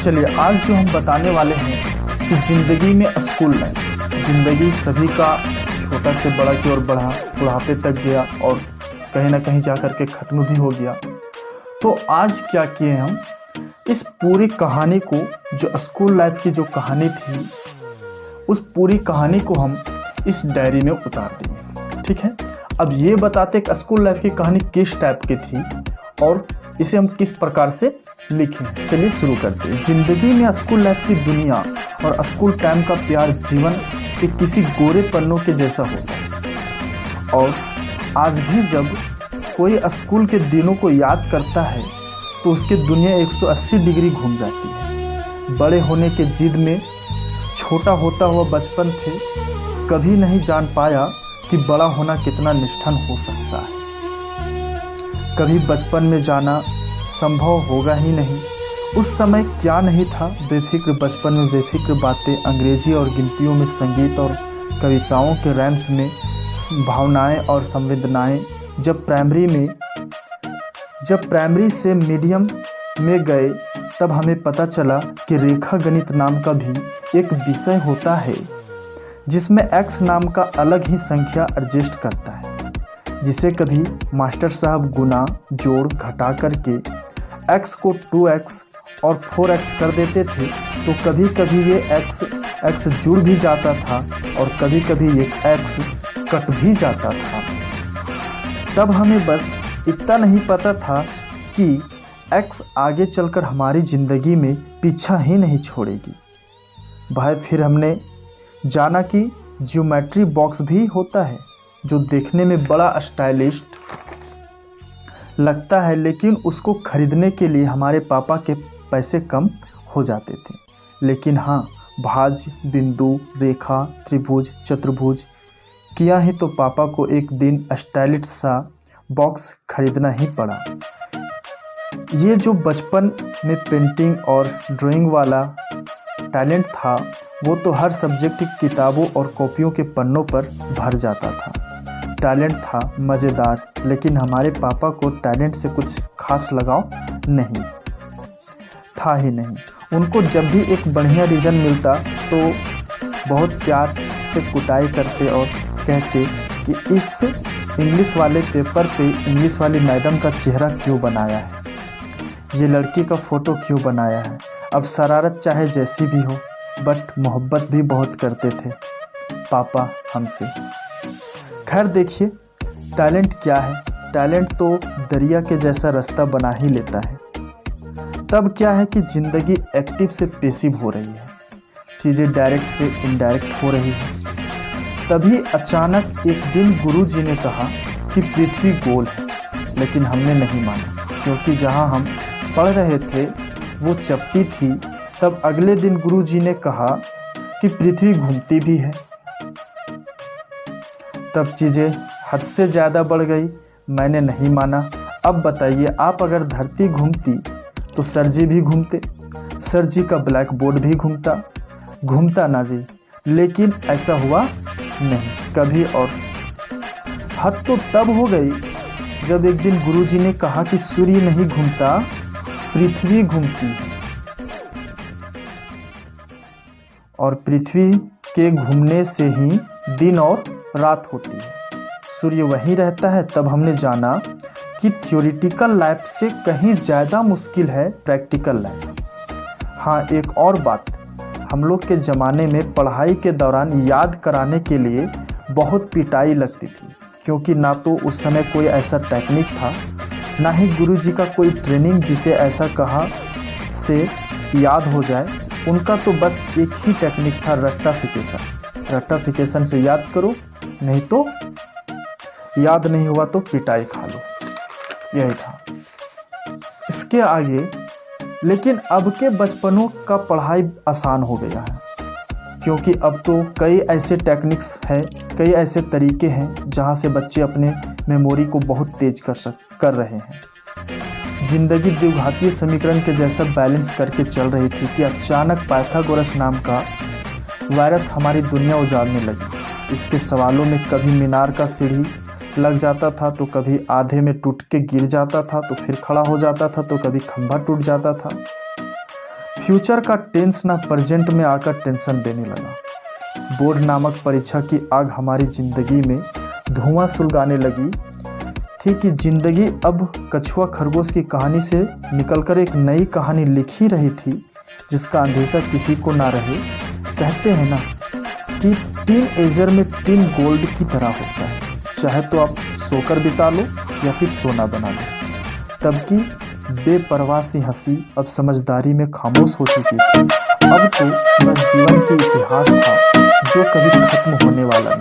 चलिए आज जो हम बताने वाले हैं कि ज़िंदगी में स्कूल लाइफ, ज़िंदगी सभी का छोटा से बड़ा की ओर बढ़ा, बुढ़ापे तक गया और कहीं ना कहीं जा कर के ख़त्म भी हो गया। तो आज क्या किए हम, इस पूरी कहानी को, जो स्कूल लाइफ की जो कहानी थी, उस पूरी कहानी को हम इस डायरी में उतार दिए। ठीक है, अब ये बताते कि स्कूल लाइफ की कहानी किस टाइप की थी और इसे हम किस प्रकार से लिखे हैं। चलिए शुरू करते हैं। जिंदगी में स्कूल लाइफ की दुनिया और स्कूल टाइम का प्यार जीवन के किसी गोरे पन्नों के जैसा होता है और आज भी जब कोई स्कूल के दिनों को याद करता है तो उसकी दुनिया 180 डिग्री घूम जाती है। बड़े होने के जिद में छोटा होता हुआ बचपन थे, कभी नहीं जान पाया कि बड़ा होना कितना निष्ठुर हो सकता है। कभी बचपन में जाना संभव होगा ही नहीं। उस समय क्या नहीं था, बेफिक्र बचपन में बेफिक्र बातें, अंग्रेजी और गिनतियों में संगीत और कविताओं के रैम्स में भावनाएं और संवेदनाएं। जब प्राइमरी से मीडियम में गए तब हमें पता चला कि रेखा गणित नाम का भी एक विषय होता है जिसमें x नाम का अलग ही संख्या एडजस्ट करता है, जिसे कभी मास्टर साहब गुना जोड़ घटा करके x को 2x और 4x कर देते थे, तो कभी कभी ये x जुड़ भी जाता था और कभी कभी ये x कट भी जाता था। तब हमें बस इतना नहीं पता था कि x आगे चलकर हमारी ज़िंदगी में पीछा ही नहीं छोड़ेगी। भाई फिर हमने जाना कि ज्योमेट्री बॉक्स भी होता है जो देखने में बड़ा स्टाइलिश लगता है, लेकिन उसको खरीदने के लिए हमारे पापा के पैसे कम हो जाते थे। लेकिन हाँ, भाज्य, बिंदु, रेखा, त्रिभुज, चतुर्भुज किया ही तो पापा को एक दिन स्टाइलिश सा बॉक्स खरीदना ही पड़ा। ये जो बचपन में पेंटिंग और ड्राइंग वाला टैलेंट था, वो तो हर सब्जेक्ट की किताबों और कॉपियों के पन्नों पर भर जाता था। टैलेंट था मज़ेदार, लेकिन हमारे पापा को टैलेंट से कुछ खास लगाव नहीं था ही नहीं। उनको जब भी एक बढ़िया रीज़न मिलता तो बहुत प्यार से कुटाई करते और कहते कि इस इंग्लिश वाले पेपर पे इंग्लिश वाली मैडम का चेहरा क्यों बनाया है, ये लड़की का फ़ोटो क्यों बनाया है। अब शरारत चाहे जैसी भी हो, बट मोहब्बत भी बहुत करते थे पापा हमसे। खैर देखिए, टैलेंट क्या है, टैलेंट तो दरिया के जैसा रास्ता बना ही लेता है। तब क्या है कि ज़िंदगी एक्टिव से पैसिव हो रही है, चीज़ें डायरेक्ट से इनडायरेक्ट हो रही है। तभी अचानक एक दिन गुरुजी ने कहा कि पृथ्वी गोल है, लेकिन हमने नहीं माना, क्योंकि जहां हम पढ़ रहे थे वो चपटी थी। तब अगले दिन गुरुजी ने कहा कि पृथ्वी घूमती भी है। तब चीज़ें हद से ज़्यादा बढ़ गई, मैंने नहीं माना। अब बताइए, आप अगर धरती घूमती तो सर जी भी घूमते, सर जी का ब्लैक बोर्ड भी घूमता ना जी। लेकिन ऐसा हुआ नहीं कभी। और हद तो तब हो गई जब एक दिन गुरुजी ने कहा कि सूर्य नहीं घूमता, पृथ्वी घूमती है, और पृथ्वी के घूमने से ही दिन और रात होती है, सूर्य वहीं रहता है। तब हमने जाना कि थ्योरेटिकल लाइफ से कहीं ज़्यादा मुश्किल है प्रैक्टिकल लाइफ। हाँ, एक और बात, हम लोग के ज़माने में पढ़ाई के दौरान याद कराने के लिए बहुत पिटाई लगती थी, क्योंकि ना तो उस समय कोई ऐसा टेक्निक था, ना ही गुरुजी का कोई ट्रेनिंग जिसे ऐसा कहा से याद हो जाए। उनका तो बस एक ही टेक्निक था, रट्टाफिकेशन से याद करो, नहीं तो याद नहीं हुआ तो पिटाई खा लो, यही था इसके आगे। लेकिन अब के बचपनों का पढ़ाई आसान हो गया है, क्योंकि अब तो कई ऐसे टेक्निक्स हैं, कई ऐसे तरीके हैं जहां से बच्चे अपने मेमोरी को बहुत तेज कर रहे हैं। जिंदगी द्विघातीय समीकरण के जैसा बैलेंस करके चल रही थी कि अचानक पाइथागोरस नाम का वायरस हमारी दुनिया उजाड़ने लगी। इसके सवालों में कभी मीनार का सीढ़ी लग जाता था, तो कभी आधे में टूट के गिर जाता था, तो फिर खड़ा हो जाता था, तो कभी खंभा टूट जाता था। फ्यूचर का टेंस ना प्रेजेंट में आकर टेंशन देने लगा। बोर्ड नामक परीक्षा की आग हमारी जिंदगी में धुआं सुलगाने लगी थी कि जिंदगी अब कछुआ खरगोश की कहानी से निकलकर एक नई कहानी लिख ही रही थी, जिसका अंदेशा किसी को ना रहे। कहते हैं ना कि टीन एजर में टीन गोल्ड की तरह होता है, चाहे तो आप सोकर बिता लो या फिर सोना बना लो। तब की बेपरवाह सी हंसी अब समझदारी में खामोश हो चुकी थी। अब तो बस जीवन की इतिहास था जो कभी खत्म होने वाला नहीं।